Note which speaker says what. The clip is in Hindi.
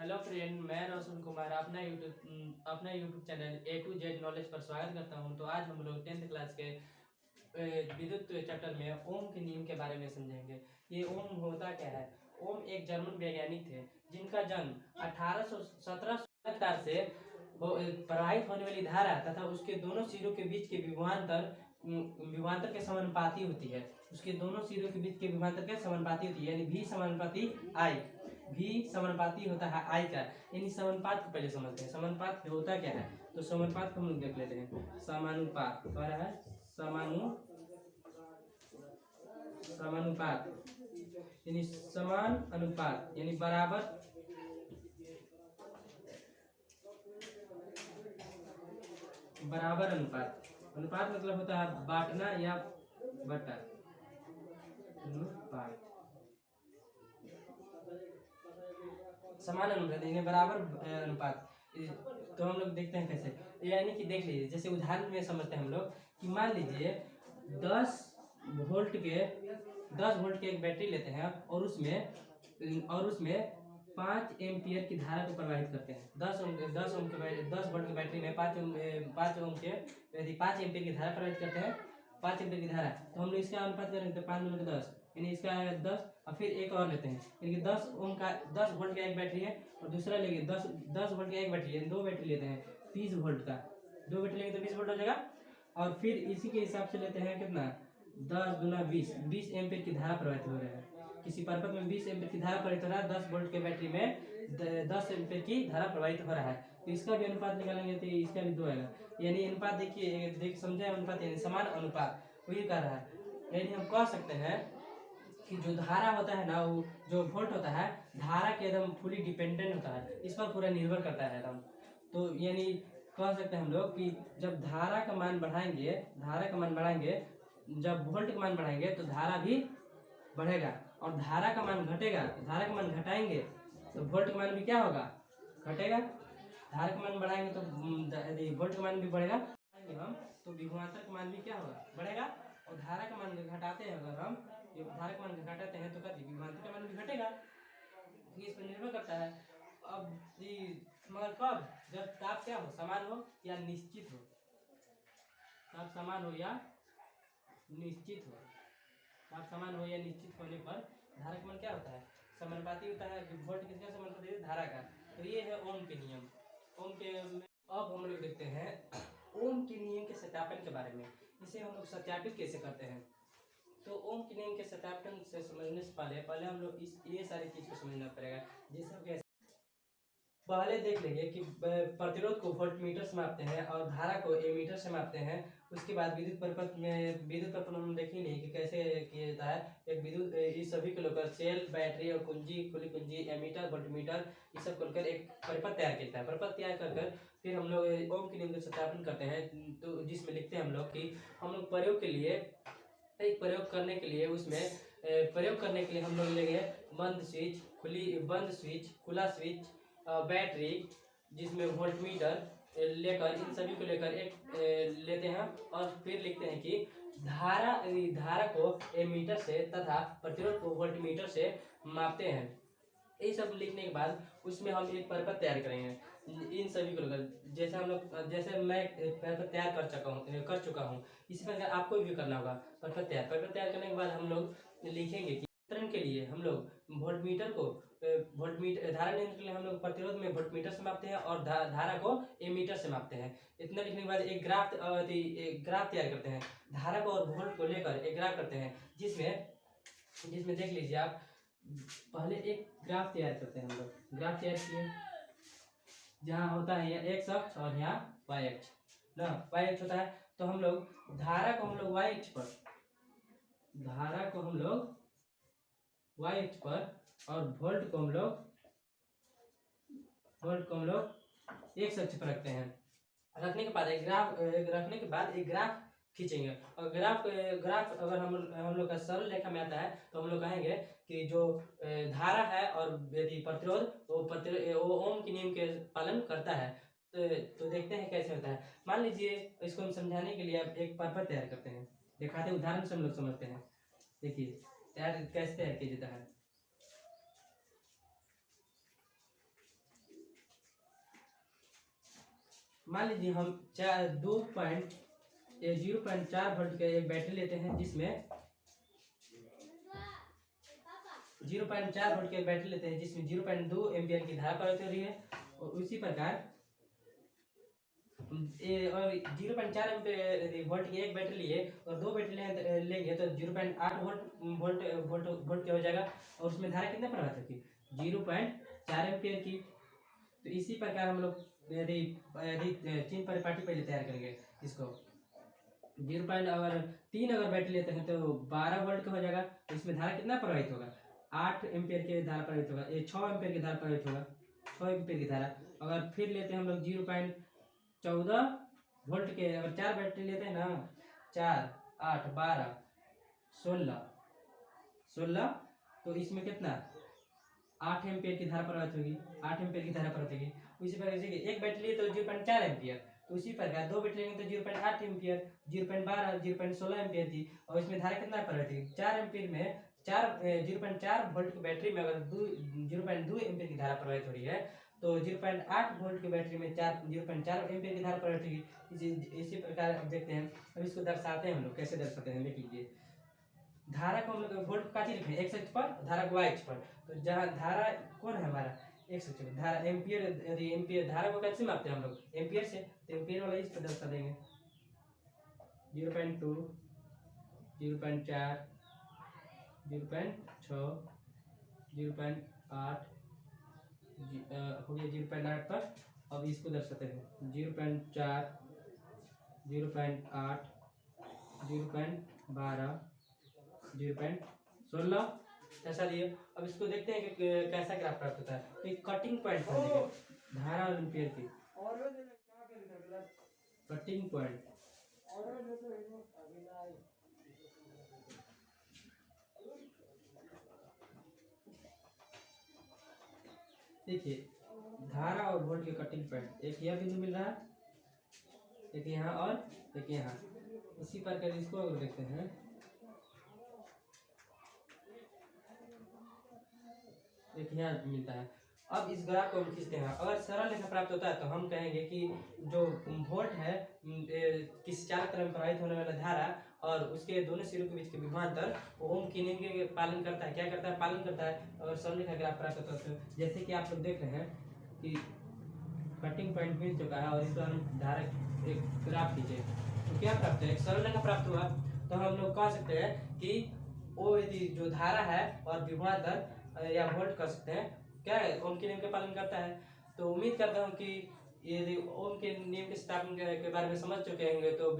Speaker 1: हेलो फ्रेंड, मैं रोशन कुमार अपना YouTube channel A to Z knowledge पर स्वागत करता हूं। तो आज हम लोग 10th क्लास के विद्युत चैप्टर में ओम के नियम के बारे में समझेंगे। ये ओम होता क्या है। ओम एक जर्मन वैज्ञानिक थे जिनका जन्म 1717 से प्रवाहित होने वाली धारा तथा उसके दोनों सिरों के बीच के विभवांतर के समानुपाती होती है। उसके दोनों सिरों के बीच के विभवांतर के समानुपाती होती है, यानी V समानुपाती I। भी समानुपाती होता है आई का। यानी समानुपात को पहले समझते हैं। समानुपात होता क्या है, तो समानुपात को हम लोग देख लेते हैं। समानुपात क्या है? समानुपात यानी समान अनुपात, यानी बराबर अनुपात। अनुपात मतलब होता है बांटना या बटा। अनुपात समान अनुपात यानी बराबर अनुपात। तो हम लोग देखते हैं कैसे, यानी कि देख लीजिए, जैसे उदाहरण में समझते हैं हम लोग कि मान लीजिए 10 वोल्ट के एक बैटरी लेते हैं और उसमें 5 एम्पियर की धारा को प्रवाहित करते हैं। 10 वोल्ट की बैटरी में 5 ओम के यदि 5 एम्पियर की धारा प्रवाहित करते हैं, 5 एम्पियर की धारा, तो हम लोग इसका अनुपात करेंगे तो 5 में 10, यानी इसका 10। और फिर एक और लेते हैं, यानी कि 10 वोल्ट का एक बैटरी है और दूसरा लेंगे 10 वोल्ट का एक बैटरी है, 2 बैटरी लेते हैं 30 वोल्ट का, 2 बैटरी लेंगे तो 20 वोल्ट हो जाएगा। और फिर इसी के हिसाब से लेते हैं कितना, 10 गुना 20 एम्पियर की धारा प्रवाहित हो रहा है। किसी परिपथ में 20 एम्पियर की धारा प्रवाहित हो रहा है, 10 वोल्ट के बैटरी में 10 एम्पियर की धारा प्रवाहित हो रहा है। तो इसका भी अनुपात निकालेंगे तो इसका भी 2 आएगा। यानी अनुपात देखिए समझे, अनुपात यानी समान अनुपात वही कर रहा है। यानी हम कह सकते हैं कि जो धारा होता है ना, वो जो वोल्ट होता है, धारा के एकदम फुली डिपेंडेंट होता है, इस पर पूरा निर्भर करता है एकदम। तो यानी कह सकते हैं हम लोग कि जब धारा का मान बढ़ाएंगे, जब वोल्ट का मान बढ़ाएंगे तो धारा भी बढ़ेगा, और धारा का मान घटेगा, धारा का मान घटाएंगे तो वोल्ट का मान भी क्या होगा, घटेगा। धारा का मान बढ़ाएंगे तो वोल्ट का मान भी बढ़ेगा, हम तो विभवांतर का मान भी क्या होगा, बढ़ेगा। और धारा का मान घटाते हैं, अगर हम धारा का मान घटाते हैं तो कभी विभवांतर का मान भी घटेगा। इस पर निर्भर करता है। अब मगर कब, जब ताप क्या हो, समान हो या निश्चित हो। ताप समान हो या निश्चित हो, ताप समान हो या निश्चित होने पर धारा का मान क्या होता है, समानुपाती होता है। वोल्ट किसका समानुपाती है, धारा का। तो ये है ओम के नियम। ओम के अब हम लोग देखते हैं ओम के नियम के सत्यापन के बारे में। इसे हम लोग सत्यापित कैसे करते हैं। तो ओम के नियम के सत्यापन से समझने से पहले हम लोग ये सारी चीज को समझना पड़ेगा। जैसे हम कैसे पहले देख लेंगे कि प्रतिरोध को वोल्टमीटर से मापते हैं और धारा को एमीटर से मापते हैं। उसके बाद विद्युत परिपथ हम देखेंगे कि कैसे किया जाता है। एक विद्युत इस सभी को लेकर सेल, बैटरी और कुंजी, खुली कुंजी, एमीटर, वोल्टमीटर, ये सब को लेकर एक परिपथ तैयार किया जाता है। परिपथ तैयार कर फिर हम लोग ओम के नियम का सत्यापन करते हैं। तो जिसमें लिखते हैं हम लोग कि हम लोग प्रयोग करने के लिए उसमें प्रयोग करने के लिए हम लोग लेंगे बंद स्विच, खुला स्विच, बैटरी, जिसमें वोल्टमीटर लेकर, इन सभी को लेकर एक लेते हैं। और फिर लिखते हैं कि धारा को एमीटर से तथा प्रतिरोध को वोल्टमीटर से मापते हैं। ये सब लिखने के बाद उसमें हम एक परिपथ तैयार करेंगे इन सभी को लेकर। जैसे मैं परिपथ तैयार कर चुका हूँ, इसी प्रकार आपको भी करना होगा। परिपथ तैयार करने के बाद हम लोग लिखेंगे कि नियंत्रण के लिए हम लोग वोल्टमीटर को धारा नियंत्रण के लिए हम लोग प्रतिरोध में वोल्टमीटर से मापते हैं और धारा को एमीटर से मापते हैं। इतना लिखने के बाद एक ग्राफ तैयार करते हैं। धारा को और वोल्ट को लेकर एक ग्राफ करते हैं, जिसमें देख लीजिए आप, पहले एक ग्राफ तैयार करते हैं। हम लोग ग्राफ तैयार किए, जहाँ होता है यहाँ एक्स अक्ष और यहाँ वाई अक्ष ना, वाई अक्ष होता है। तो हम लोग धारा को हम लोग वाई अक्ष पर और वोल्ट को हम लोग एक्स अक्ष पर रखते हैं। रखने के बाद एक ग्राफ खींचेंगे। और ग्राफ अगर हम लोग का सरल रेखा में आता है तो हम लोग कहेंगे कि जो धारा है और यदि प्रतिरोध वो ओम के नियम के पालन करता है। तो देखते हैं कैसे होता है। मान लीजिए, इसको हम समझाने के लिए अब एक परिपथ तैयार करते हैं, दिखाते उदाहरण से हम लोग समझते हैं। देखिए कैसे तैयार किया जाता है। मान लीजिए हम 0.4 वोल्ट का एक बैटरी लेते हैं, जिसमें 0.4 वोल्ट की बैटरी लेते हैं, जिसमें 0.2 एम्पियर की धारा प्रवाहित हो रही है। और उसी प्रकार और 0.4 एम्पियर वोल्ट की एक बैटरी लिए और दो बैटरी लेंगे तो 0.8 वोल्ट क्या हो जाएगा, और उसमें धारा कितना प्रवाहित होगी, 0.4 एम्पियर की। तो इसी प्रकार हम लोग यदि तीन परिपाटी पहले तैयार करेंगे इसको, 0.3 अगर बैटरी लेते हैं तो 12 वोल्ट का हो जाएगा। तो इसमें धारा कितना प्रवाहित होगा, 8 एम्पियर की धारा प्रवाहित होगा, ये 6 एम्पियर की धारा प्रवाहित होगा, 6 एम्पियर की धारा। अगर फिर लेते हैं हम लोग 0.14 वोल्ट के, अगर 4 बैटरी लेते हैं ना, 4 8 12 16, तो इसमें कितना 8 एम्पियर की धारा प्रवाहित होगी, 8 एम्पियर की धारा प्रवाहित होगी। उसी प्रकार से एक बैटरी लिए तो 0.4 एम्पियर, तो उसी प्रकार दो बैटरी लेंगे तो 0.8 एम्पियर, 0.12 0.16 एम्पियर थी। और इसमें धारा कितना प्रवाहित होगी, 4 एम्पियर में 0.4 वोल्ट की बैटरी में अगर 0.2 एम्पियर की धारा प्रवाहित हो रही है, तो 0.8 वोल्ट की बैटरी में 0.4 एम्पियर की धारा प्रवाहित होगी। इसी प्रकार अब देखते हैं, अब इसको दर्शाते हैं हम लोग, कैसे दर्शाते हैं देख लीजिए। धारा को हम लोग वोल्ट काटी लिखे एक्स अक्ष पर, धारा को वाई अक्ष पर। तो जहाँ धारा कौन है हमारा, एक्स अक्ष पर धारा एम्पियर, यदि एम्पियर धारा को कैसे मापते हैं हम लोग, एम्पियर से, तो एम्पियर वाला इस पर दर्शा देंगे 0.2 0.4 0.6 0.8 हो गया 0.8 पर। अब इसको दर्शाते हैं 0.4 0.8 0.12 0.16 ऐसा लिए। अब इसको देखते हैं कि कैसा ग्राफ प्राप्त होता है। तो एक कटिंग पॉइंट धारा और एम्पियर की कटिंग पॉइंट, देखिए धारा और वोल्ट के कटिंग पॉइंट, एक यह बिंदु मिल रहा है, एक यहाँ और एक यहाँ। इसी प्रकार इसको अगर देखते हैं, एक यहाँ मिलता है। अब इस ग्राफ को हम खींचते हैं, अगर सरल रेखा प्राप्त होता है तो हम कहेंगे कि जो वोल्ट है किसी चार तरफ प्रवाहित होने वाला धारा और उसके दोनों सिरों के बीच के विभवांतर ओम के नियम के पालन करता है, क्या करता है, पालन करता है। और सरल रेखा ग्राफ प्राप्त होता है, तो जैसे कि आप लोग देख रहे हैं कि कटिंग पॉइंट मिल चुका है और इस पर हम धारा एक ग्राफ खींचे, तो क्या प्राप्त है, एक सरल रेखा प्राप्त हुआ। तो हम लोग कह सकते हैं कि वो यदि जो धारा है और विभवांतर या वोल्ट कर सकते हैं, क्या है, ओम के नियम का पालन करता है। तो उम्मीद करता हूँ कि यदि ओम के नियम के स्थापन के बारे में समझ चुके होंगे तो